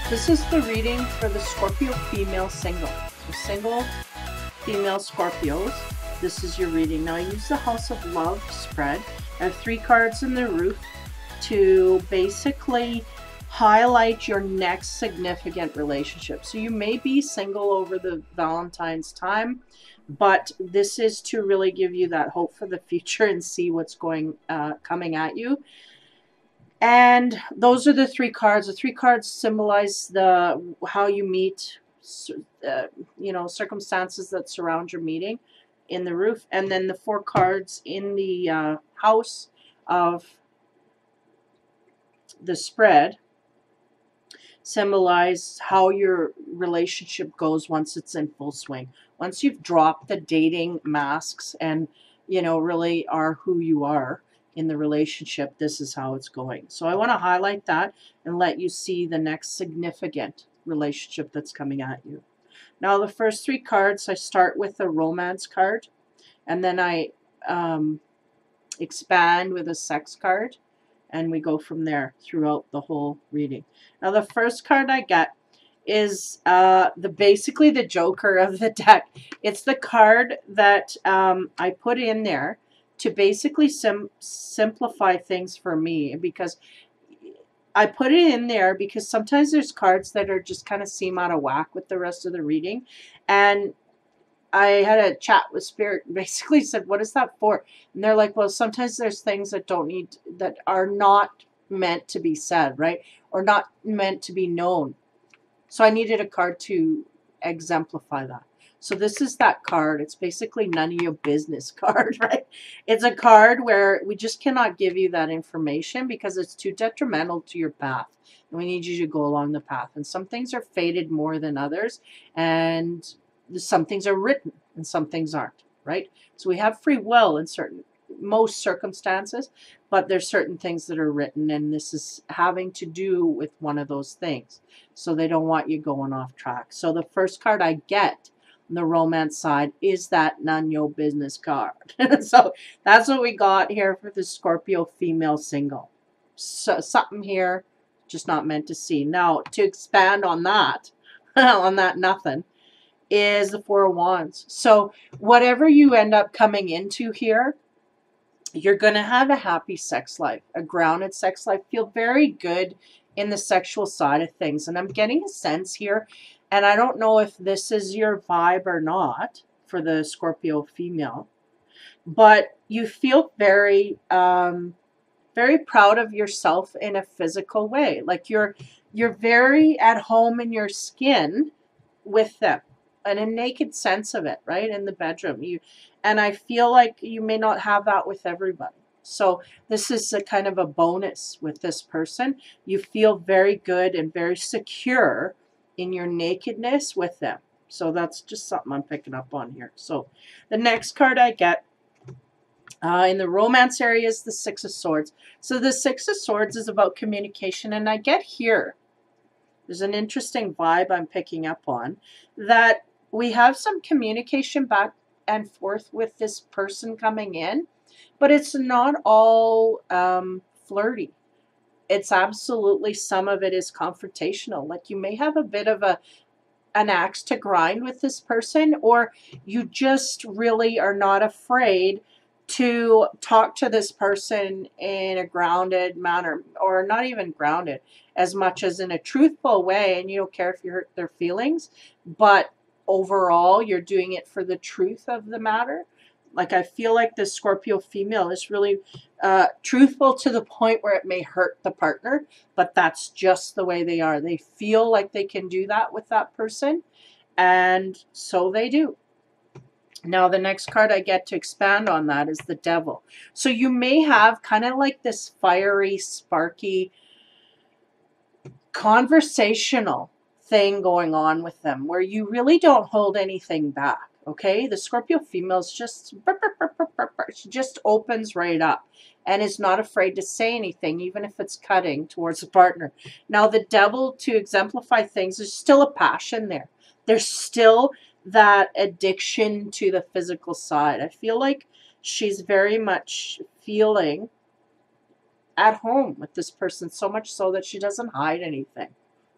This is the reading for the Scorpio female single. So single female Scorpios, this is your reading. Now I use the House of Love spread. I have 3 cards in the roof to basically highlight your next significant relationship. So you may be single over the Valentine's time, but this is to really give you that hope for the future and see what's coming at you. And those are the 3 cards. The 3 cards symbolize how you meet, you know, circumstances that surround your meeting in the roof. And then the 4 cards in the house of the spread symbolize how your relationship goes once it's in full swing. Once you've dropped the dating masks and, you know, really are who you are in the relationship, this is how it's going. So I want to highlight that and let you see the next significant relationship that's coming at you. Now the first 3 cards, I start with a romance card, and then I expand with a sex card, and we go from there throughout the whole reading. Now the first card I get is basically the Joker of the deck. It's the card that I put in there to basically simplify things for me, because I put it in there because sometimes there's cards that are just kind of seem out of whack with the rest of the reading. And I had a chat with Spirit and basically said, what is that for? And they're like, well, sometimes there's things that that are not meant to be said, right? Or not meant to be known. So I needed a card to exemplify that. So this is that card. It's basically none of your business card, right? It's a card where we just cannot give you that information because it's too detrimental to your path. And we need you to go along the path. And some things are fated more than others. And some things are written and some things aren't, right? So we have free will in most circumstances, but there's certain things that are written, and this is having to do with one of those things. So they don't want you going off track. So the first card I get on the romance side is that none your business card. So that's what we got here for the Scorpio female single. So something here just not meant to see. Now to expand on that, on that nothing, is the 4 of Wands. So whatever you end up coming into here, you're going to have a happy sex life, a grounded sex life, feel very good in the sexual side of things. And I'm getting a sense here, and I don't know if this is your vibe or not for the Scorpio female, but you feel very, very proud of yourself in a physical way. Like you're very at home in your skin with them, and a naked sense of it, right? In the bedroom. And I feel like you may not have that with everybody. So this is a kind of a bonus with this person. You feel very good and very secure in your nakedness with them. So that's just something I'm picking up on here. So the next card I get in the romance area is the 6 of Swords. So the 6 of Swords is about communication. And I get here, there's an interesting vibe I'm picking up on, that we have some communication back and forth with this person coming in, but it's not all flirty. It's absolutely, some of it is confrontational. Like you may have a bit of an axe to grind with this person, or you just really are not afraid to talk to this person in a grounded manner, or not even grounded as much as in a truthful way, and you don't care if you hurt their feelings, but overall you're doing it for the truth of the matter. Like I feel like this Scorpio female is really truthful to the point where it may hurt the partner, but that's just the way they are. They feel like they can do that with that person, and so they do. Now, the next card I get to expand on that is the Devil. So you may have kind of like this fiery, sparky, conversational thing going on with them where you really don't hold anything back. Okay, the Scorpio female is just, she just opens right up and is not afraid to say anything, even if it's cutting towards a partner. Now, the Devil, to exemplify things, there's still a passion there. There's still that addiction to the physical side. I feel like she's very much feeling at home with this person, so much so that she doesn't hide anything,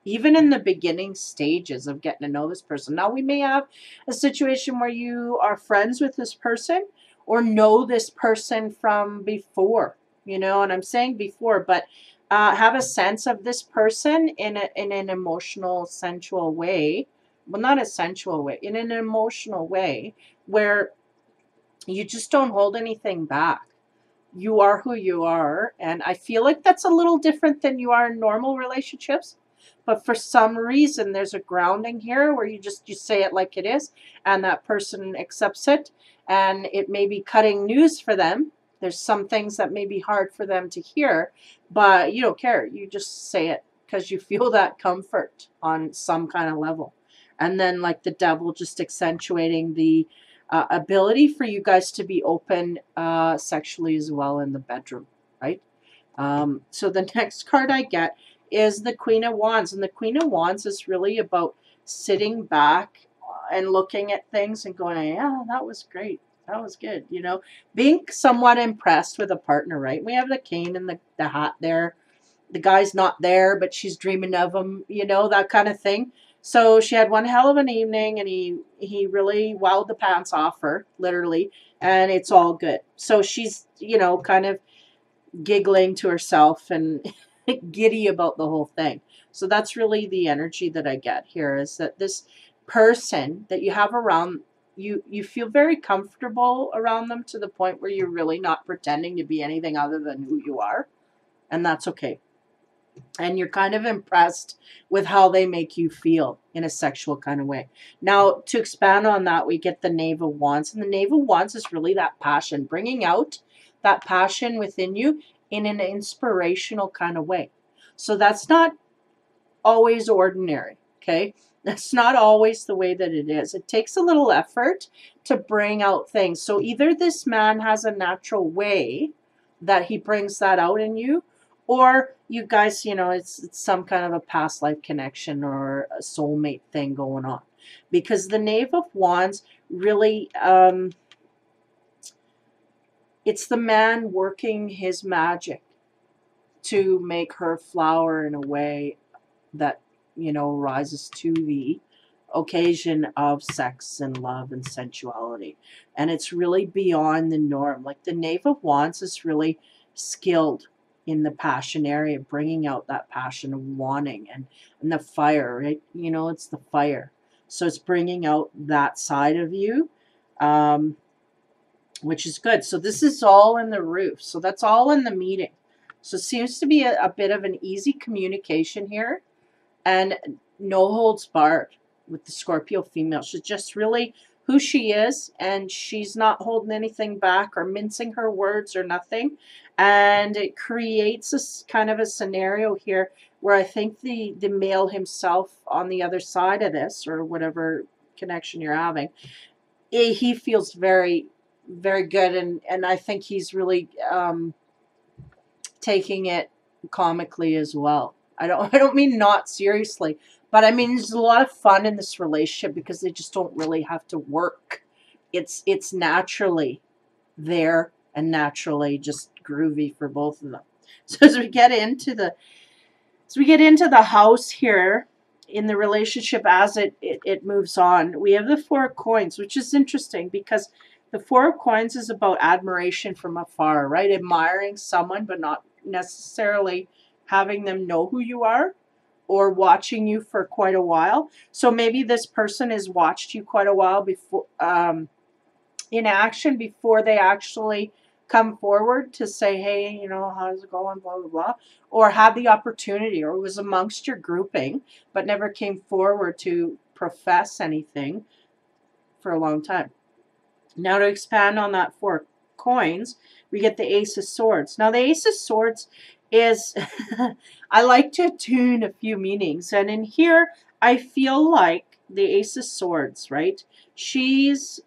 even in the beginning stages of getting to know this person. Now, we may have a situation where you are friends with this person or know this person from before, you know, and I'm saying before, but have a sense of this person in an emotional, sensual way. Well, not a sensual way, in an emotional way where you just don't hold anything back. You are who you are, and I feel like that's a little different than you are in normal relationships, but for some reason there's a grounding here where you say it like it is, and that person accepts it, and it may be cutting news for them. There's some things that may be hard for them to hear, but you don't care. You just say it because you feel that comfort on some kind of level. And then, like the Devil, just accentuating the ability for you guys to be open sexually as well in the bedroom, right? So the next card I get is the Queen of Wands. And the Queen of Wands is really about sitting back and looking at things and going, yeah, that was great. That was good. You know, being somewhat impressed with a partner, right? We have the cane and the hat there. The guy's not there, but she's dreaming of him, you know, that kind of thing. So she had one hell of an evening, and he really wowed the pants off her, literally, and it's all good. So she's, you know, kind of giggling to herself and giddy about the whole thing. So that's really the energy that I get here, is that this person that you have around you feel very comfortable around them to the point where you're really not pretending to be anything other than who you are, and that's okay. And you're kind of impressed with how they make you feel in a sexual kind of way. Now, to expand on that, we get the Knave of Wands. And the Knave of Wands is really that passion, bringing out that passion within you in an inspirational kind of way. So that's not always ordinary, okay? That's not always the way that it is. It takes a little effort to bring out things. So either this man has a natural way that he brings that out in you, or you guys, you know, it's some kind of a past life connection or a soulmate thing going on. Because the Knave of Wands really, it's the man working his magic to make her flower in a way that, you know, rises to the occasion of sex and love and sensuality. And it's really beyond the norm. Like the Knave of Wands is really skilled in the passion area, bringing out that passion of wanting and the fire, right? You know, it's the fire. So it's bringing out that side of you, which is good. So this is all in the roof. So that's all in the meeting. So it seems to be a bit of an easy communication here, and no holds barred with the Scorpio female. She's just really who she is, and she's not holding anything back or mincing her words or nothing. And it creates this kind of a scenario here where I think the male himself on the other side of this, or whatever connection you're having, he feels very, very good, and I think he's really taking it comically as well. I don't mean not seriously, but I mean there's a lot of fun in this relationship because they just don't really have to work. It's naturally there and naturally just groovy for both of them. So as we get into the house here in the relationship, as it moves on, we have the Four of Coins, which is interesting because the Four of Coins is about admiration from afar, right? Admiring someone, but not necessarily having them know who you are or watching you for quite a while. So maybe this person has watched you quite a while before, in action, before they actually come forward to say, hey, you know, how's it going, blah, blah, blah, or had the opportunity, or was amongst your grouping, but never came forward to profess anything for a long time. Now to expand on that 4 coins, we get the Ace of Swords. Now the Ace of Swords is, I like to attune a few meanings. And in here, I feel like the Ace of Swords, right? She's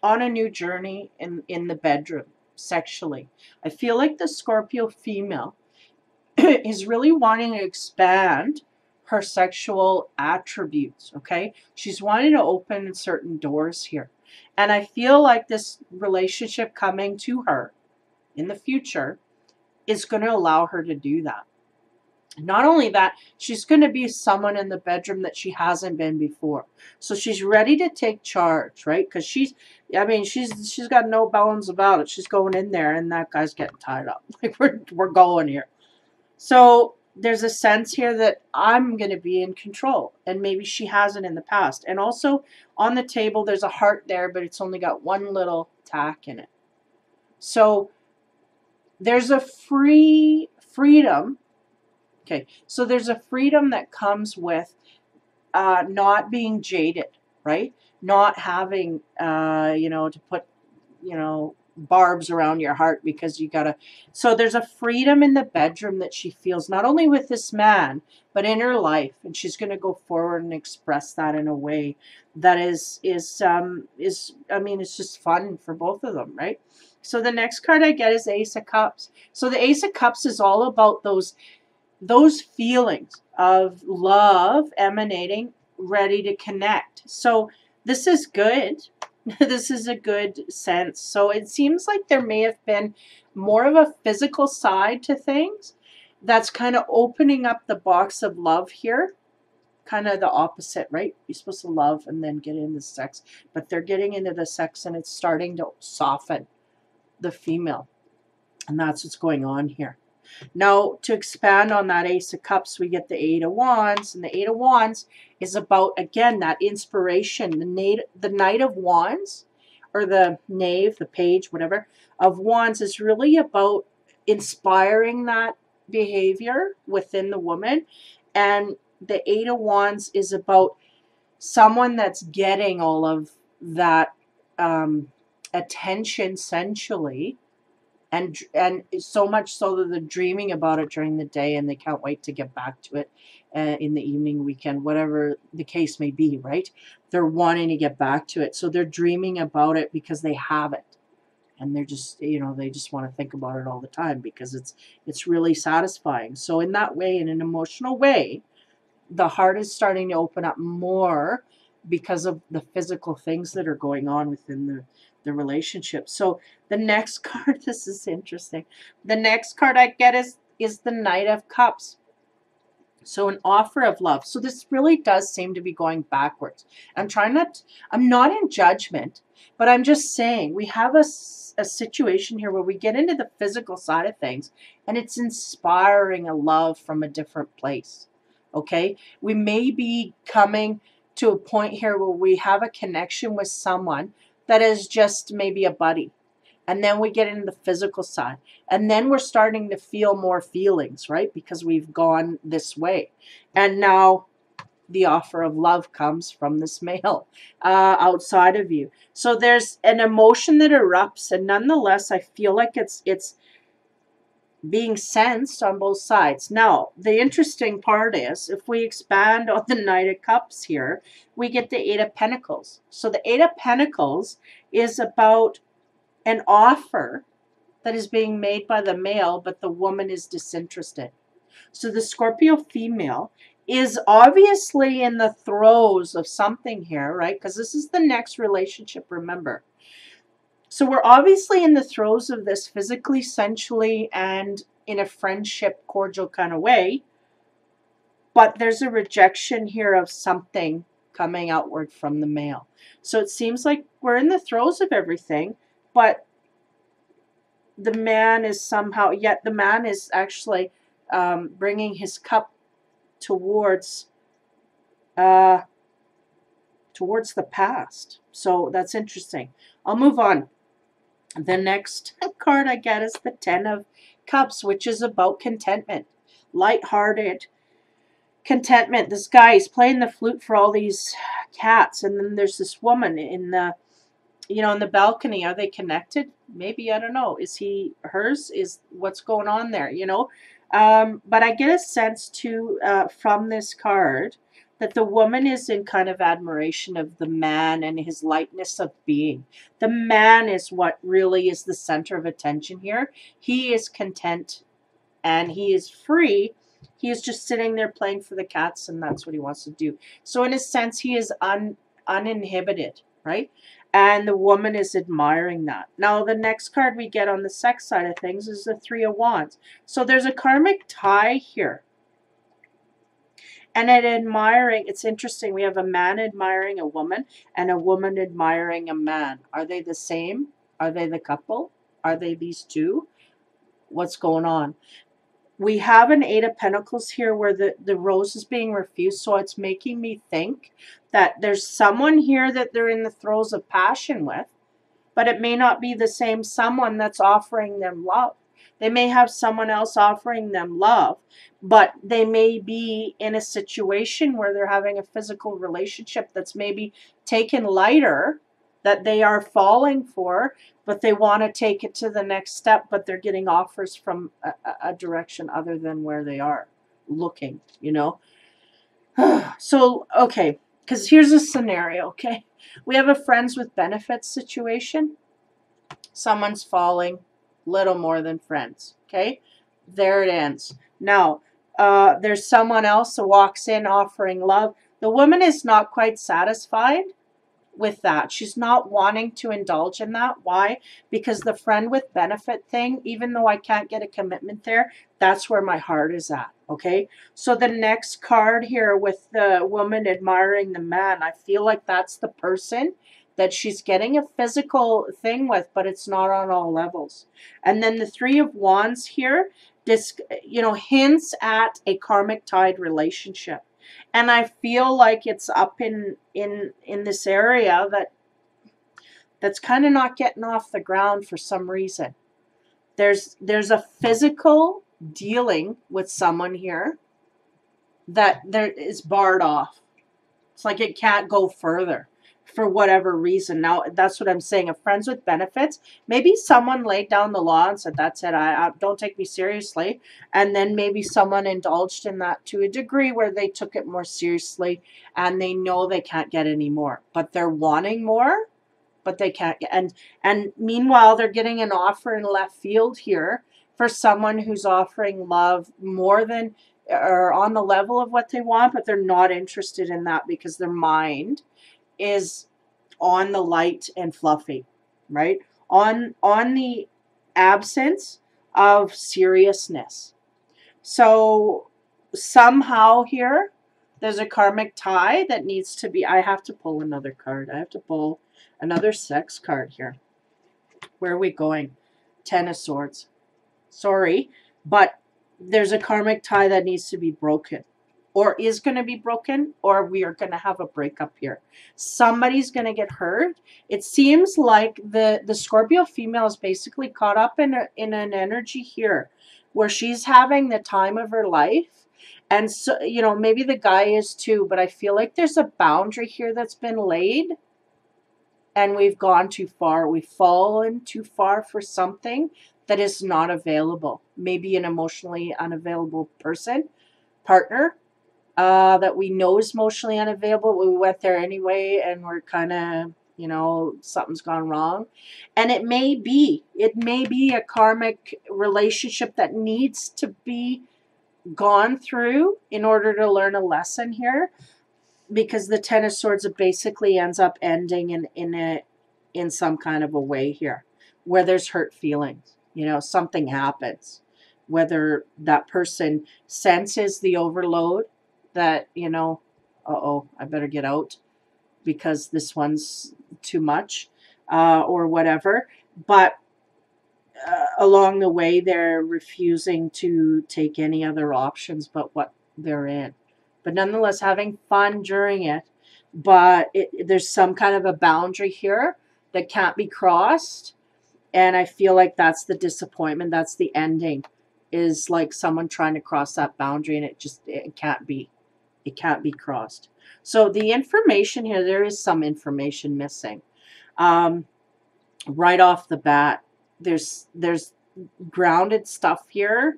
on a new journey in the bedroom, sexually. I feel like the Scorpio female is really wanting to expand her sexual attributes, okay? She's wanting to open certain doors here. And I feel like this relationship coming to her in the future is going to allow her to do that. Not only that, she's going to be someone in the bedroom that she hasn't been before. So she's ready to take charge, right? Because she's got no bounds about it. She's going in there and that guy's getting tied up. Like we're going here. So there's a sense here that I'm going to be in control, and maybe she hasn't in the past. And also on the table, there's a heart there, but it's only got one little tack in it. So there's a freedom. Okay, so there's a freedom that comes with not being jaded, right? Not having, to put, barbs around your heart because you gotta. So there's a freedom in the bedroom that she feels, not only with this man, but in her life. And she's going to go forward and express that in a way that is, I mean, it's just fun for both of them, right? So the next card I get is Ace of Cups. So the Ace of Cups is all about those feelings of love emanating, ready to connect. So this is good. This is a good sense. So it seems like there may have been more of a physical side to things that's kind of opening up the box of love here. Kind of the opposite, right? You're supposed to love and then get into sex, but they're getting into the sex and it's starting to soften the female. And that's what's going on here. Now, to expand on that Ace of Cups, we get the Eight of Wands. And the Eight of Wands is about, again, that inspiration. The Knight of Wands, or the Knave, the Page, whatever, of Wands is really about inspiring that behavior within the woman. And the Eight of Wands is about someone that's getting all of that attention sensually. And so much so that they're dreaming about it during the day and they can't wait to get back to it in the evening, weekend, whatever the case may be, right? They're wanting to get back to it. So they're dreaming about it because they have it. And they're just, they just want to think about it all the time because it's really satisfying. So in that way, in an emotional way, the heart is starting to open up more because of the physical things that are going on within the relationship. So the next card, this is interesting. The next card I get is the Knight of Cups. So an offer of love. So this really does seem to be going backwards. I'm not in judgment, but I'm just saying we have a situation here where we get into the physical side of things and it's inspiring a love from a different place. Okay, we may be coming to a point here where we have a connection with someone that is just maybe a buddy. And then we get into the physical side. And then we're starting to feel more feelings, right? Because we've gone this way. And now the offer of love comes from this male outside of you. So there's an emotion that erupts. And nonetheless, I feel like it's being sensed on both sides. Now, the interesting part is, if we expand on the Knight of Cups here, we get the Eight of Pentacles. So the Eight of Pentacles is about an offer that is being made by the male, but the woman is disinterested. So the Scorpio female is obviously in the throes of something here, right? Because this is the next relationship, remember. So we're obviously in the throes of this physically, sensually, and in a friendship, cordial kind of way. But there's a rejection here of something coming outward from the male. So it seems like we're in the throes of everything, but the man is somehow, yet the man is actually bringing his cup towards the past. So that's interesting. I'll move on. The next card I get is the Ten of Cups, which is about contentment. Lighthearted contentment. This guy is playing the flute for all these cats. And then there's this woman in the you know, in the balcony, are they connected? Maybe, I don't know. Is he hers? Is what's going on there, you know? But I get a sense too from this card that the woman is in kind of admiration of the man and his lightness of being. The man is what really is the center of attention here. He is content and he is free. He is just sitting there playing for the cats, and that's what he wants to do. So in a sense, he is uninhibited, right? And the woman is admiring that. Now, the next card we get on the sex side of things is the Three of Wands. So there's a karmic tie here. And it's interesting. We have a man admiring a woman and a woman admiring a man. Are they the same? Are they the couple? Are they these two? What's going on? We have an Eight of Pentacles here where the rose is being refused. So it's making me think that there's someone here that they're in the throes of passion with, but it may not be the same someone that's offering them love. They may have someone else offering them love, but they may be in a situation where they're having a physical relationship that's maybe taken lighter, that they are falling for, but they want to take it to the next step, but they're getting offers from a direction other than where they are looking, you know. So, okay, because here's a scenario, okay? We have a friends with benefits situation. Someone's falling, little more than friends, okay? There it ends. Now, there's someone else that walks in offering love. The woman is not quite satisfied with that. She's not wanting to indulge in that. Why? Because the friend with benefit thing, even though I can't get a commitment there, that's where my heart is at. Okay. So the next card here with the woman admiring the man, I feel like that's the person that she's getting a physical thing with, but it's not on all levels. And then the Three of Wands here, this, you know, hints at a karmic tied relationship. And I feel like it's up in this area that's kind of not getting off the ground for some reason. There's a physical dealing with someone here that there is barred off. It's like it can't go further for whatever reason. Now, that's what I'm saying. Of friends with benefits, maybe someone laid down the law and said, that's it, I don't take me seriously. And then maybe someone indulged in that to a degree where they took it more seriously and they know they can't get any more. But they're wanting more, but they can't get. And meanwhile, they're getting an offer in left field here for someone who's offering love more than or on the level of what they want, but they're not interested in that because their mind is on the light and fluffy, right? On the absence of seriousness. So somehow here, there's a karmic tie that needs to be, I have to pull another card. I have to pull another sex card here. Where are we going? Ten of Swords. Sorry, but there's a karmic tie that needs to be broken. Or is going to be broken, or we are going to have a breakup here. Somebody's going to get hurt. It seems like the Scorpio female is basically caught up in an energy here where she's having the time of her life. And so, you know, maybe the guy is too, but I feel like there's a boundary here that's been laid and we've gone too far. We've fallen too far for something that is not available. Maybe an emotionally unavailable partner, that we know is emotionally unavailable. We went there anyway, and we're kind of, you know, something's gone wrong. And it may be a karmic relationship that needs to be gone through in order to learn a lesson here, because the Ten of Swords basically ends up ending in some kind of a way here where there's hurt feelings. You know, something happens, whether that person senses the overload that, you know, uh-oh, I better get out because this one's too much, or whatever. But along the way, they're refusing to take any other options but what they're in. But nonetheless, having fun during it. But there's some kind of a boundary here that can't be crossed. And I feel like that's the disappointment. That's the ending, is like someone trying to cross that boundary, and it can't be. It can't be crossed. So the information here, there is some information missing. right off the bat. There's grounded stuff here,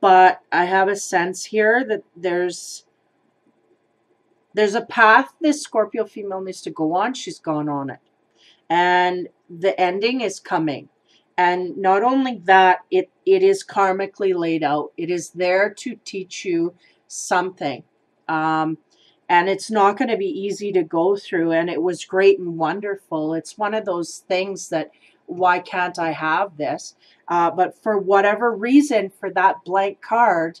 but I have a sense here that there's a path this Scorpio female needs to go on. She's gone on it. And the ending is coming. And not only that, it is karmically laid out. It is there to teach you something. And it's not going to be easy to go through. And it was great and wonderful. It's one of those things that, why can't I have this? But for whatever reason, for that blank card,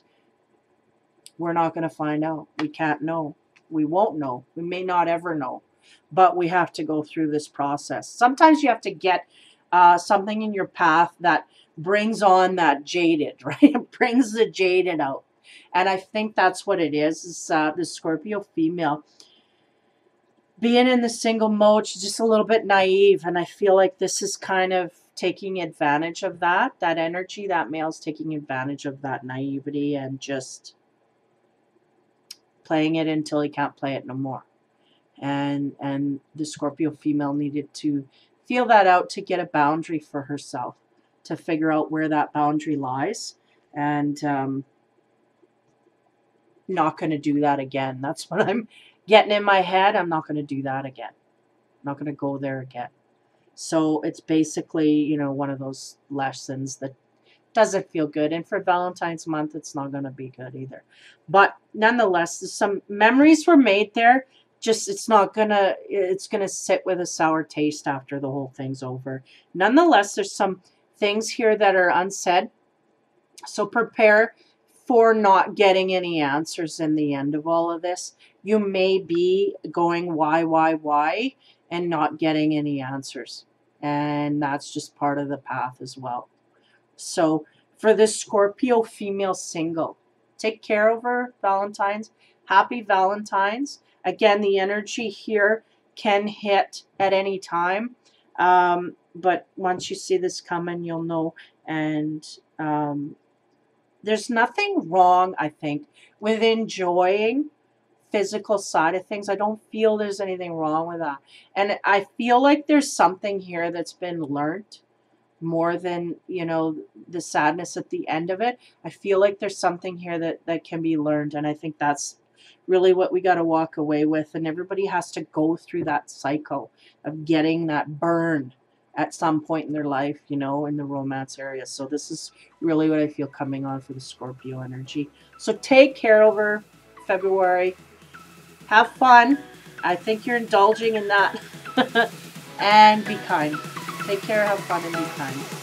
we're not going to find out. We can't know. We won't know. We may not ever know. But we have to go through this process. Sometimes you have to get something in your path that brings on that jaded, right? It brings the jaded out. And I think that's what it is the Scorpio female. Being in the single mode, she's just a little bit naive. And I feel like this is kind of taking advantage of that energy. That male's taking advantage of that naivety and just playing it until he can't play it no more. And the Scorpio female needed to feel that out to get a boundary for herself, to figure out where that boundary lies, and not going to do that again. That's what I'm getting in my head. I'm not going to do that again. I'm not going to go there again. So it's basically, you know, one of those lessons that doesn't feel good. And for Valentine's month, it's not going to be good either. But nonetheless, some memories were made there. Just it's gonna sit with a sour taste after the whole thing's over. Nonetheless, there's some things here that are unsaid. So prepare for not getting any answers in the end of all of this. You may be going why, and not getting any answers. And that's just part of the path as well. So for this Scorpio female single, take care over Valentine's. Happy Valentine's. Again, the energy here can hit at any time. But once you see this coming, you'll know. And there's nothing wrong, I think, with enjoying physical side of things. I don't feel there's anything wrong with that. And I feel like there's something here that's been learned more than, you know, the sadness at the end of it. I feel like there's something here that can be learned. And I think that's really what we got to walk away with. And everybody has to go through that cycle of getting that burn at some point in their life, you know, in the romance area. So this is really what I feel coming on for the Scorpio energy. So take care over February. Have fun. I think you're indulging in that. And be kind. Take care, have fun, and be kind.